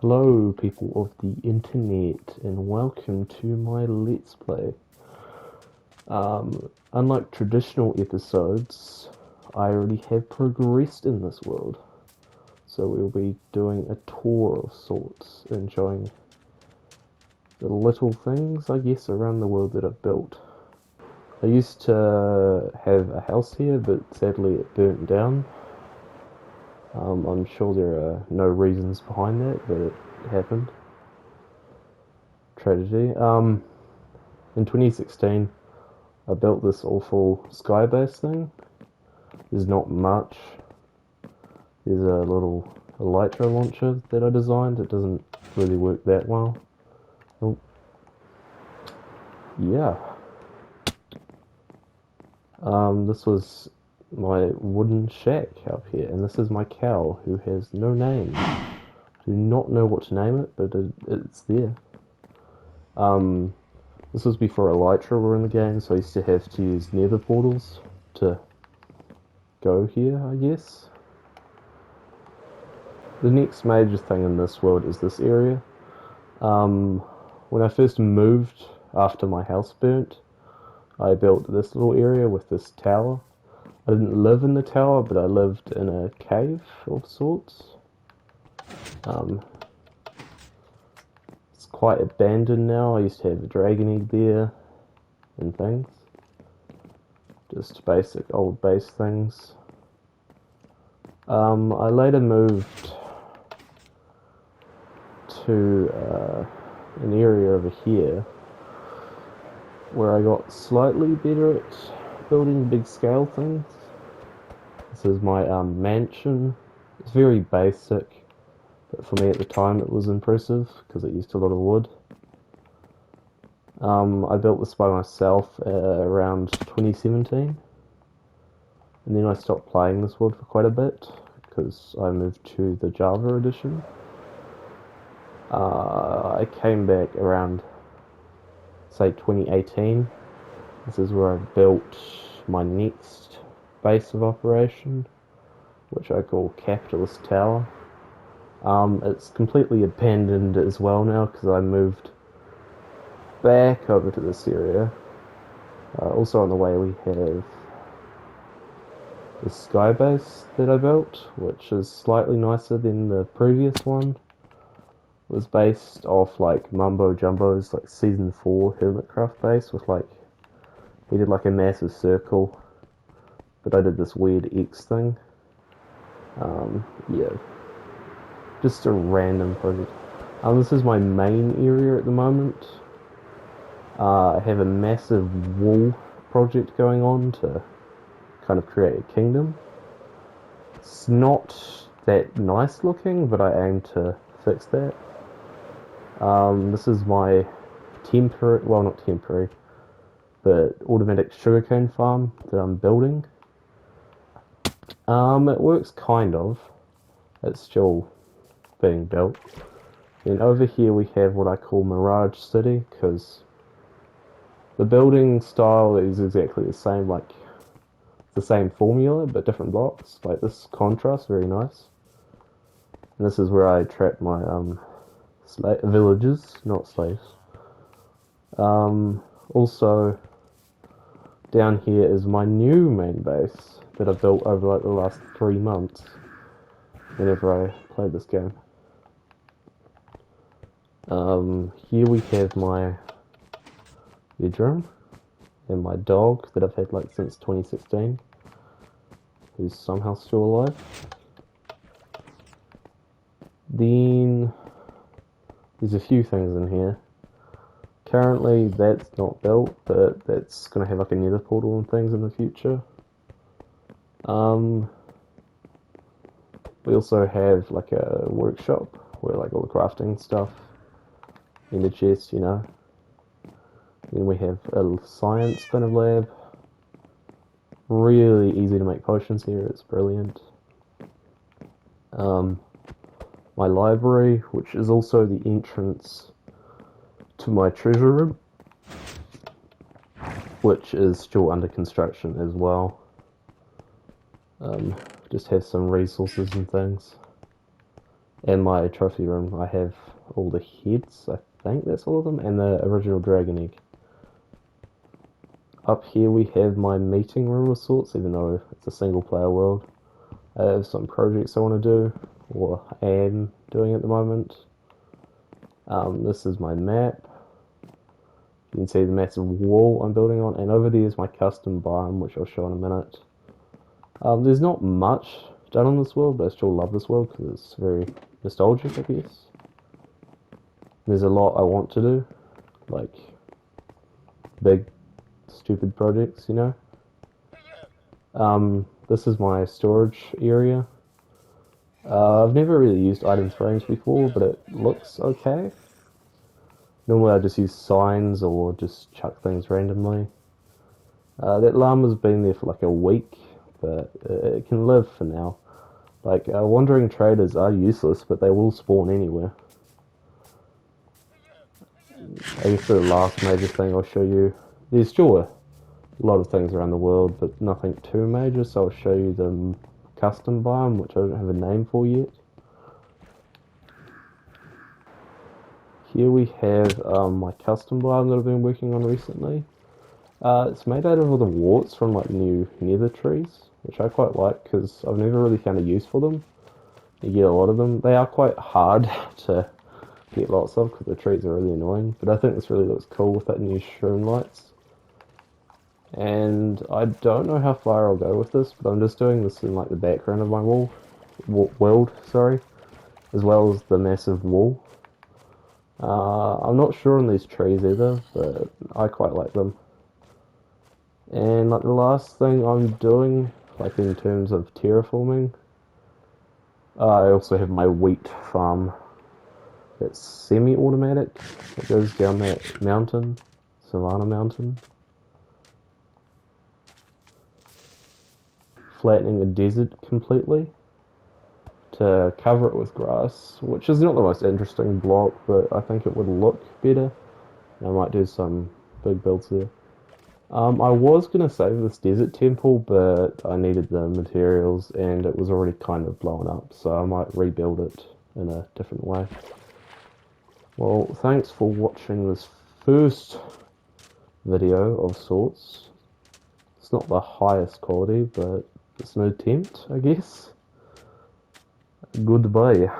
Hello people of the internet and welcome to my Let's Play. Unlike traditional episodes, I already have progressed in this world. So we'll be doing a tour of sorts and showing the little things, I guess, around the world that I've built. I used to have a house here, but sadly it burnt down. I'm sure there are no reasons behind that, but it happened. Tragedy. In 2016, I built this awful skybase thing. There's not much. There's a little elytra launcher that I designed. It doesn't really work that well. Oh. Yeah. This was my wooden shack up here, and this is my cow, who has no name. I do not know what to name it, but it's there. This was before Elytra were in the game, so I used to have to use nether portals to go here, I guess. The next major thing in this world is this area. When I first moved after my house burnt, I built this little area with this tower. I didn't live in the tower, but I lived in a cave of sorts. It's quite abandoned now. I used to have a dragon egg there and things. Just basic old base things. I later moved to an area over here where I got slightly better at building big scale things. This is my mansion. It's very basic, but for me at the time it was impressive because it used a lot of wood. I built this by myself around 2017, and then I stopped playing this world for quite a bit because I moved to the Java edition. I came back around, say, 2018. This is where I built my next base of operation, which I call Capitalist Tower. It's completely abandoned as well now because I moved back over to this area. Also on the way we have the sky base that I built, which is slightly nicer than the previous one. It was based off like Mumbo Jumbo's like season 4 Hermitcraft base with like, he did like a massive circle, but I did this weird X thing. Yeah, just a random project. This is my main area at the moment. I have a massive wall project going on to kind of create a kingdom. It's not that nice looking, but I aim to fix that. This is my temporary, well, not temporary, but automatic sugarcane farm that I'm building. It works kind of. It's still being built. And over here we have what I call Mirage City, because the building style is exactly the same, like the same formula but different blocks. Like this contrast, very nice. And this is where I trap my villagers, not slaves. Also, down here is my new main base that I built over like the last 3 months whenever I played this game. Here we have my bedroom and my dog that I've had like since 2016, who's somehow still alive. Then there's a few things in here. Currently that's not built, but that's gonna have like a nether portal and things in the future. We also have like a workshop where like all the crafting stuff in the chest, you know. Then we have a science kind of lab. Really easy to make potions here, it's brilliant. My library, which is also the entrance to my treasure room, which is still under construction as well. Just have some resources and things. In my trophy room, I have all the heads, I think that's all of them, and the original dragon egg. Up here we have my meeting room of sorts, even though it's a single player world. I have some projects I want to do, or am doing at the moment. This is my map. You can see the massive wall I'm building on, and over there is my custom biome, which I'll show in a minute. There's not much done on this world, but I still love this world because it's very nostalgic, I guess. There's a lot I want to do, like big, stupid projects, you know. This is my storage area. I've never really used item frames before, but it looks okay. Normally I just use signs or just chuck things randomly. That llama's been there for like a week, but it can live for now. Like, wandering traders are useless, but they will spawn anywhere. I guess the last major thing I'll show you, there's still a lot of things around the world, but nothing too major, so I'll show you the custom biome, which I don't have a name for yet. Here we have my custom biome that I've been working on recently. It's made out of all the warts from like new nether trees, which I quite like because I've never really found a use for them. You get a lot of them. They are quite hard to get lots of because the trees are really annoying, but I think this really looks cool with that new shroom lights. And I don't know how far I'll go with this, but I'm just doing this in like the background of my world, sorry, as well as the massive wall. I'm not sure on these trees either, but I quite like them. And like the last thing I'm doing, like in terms of terraforming, I also have my wheat farm that's semi-automatic. It goes down that mountain, Savannah Mountain, flattening the desert completely to cover it with grass, which is not the most interesting block, but I think it would look better. I might do some big builds there. I was going to save this desert temple, but I needed the materials and it was already kind of blown up, so I might rebuild it in a different way. Well, thanks for watching this first video of sorts. It's not the highest quality, but it's an attempt, I guess. Goodbye.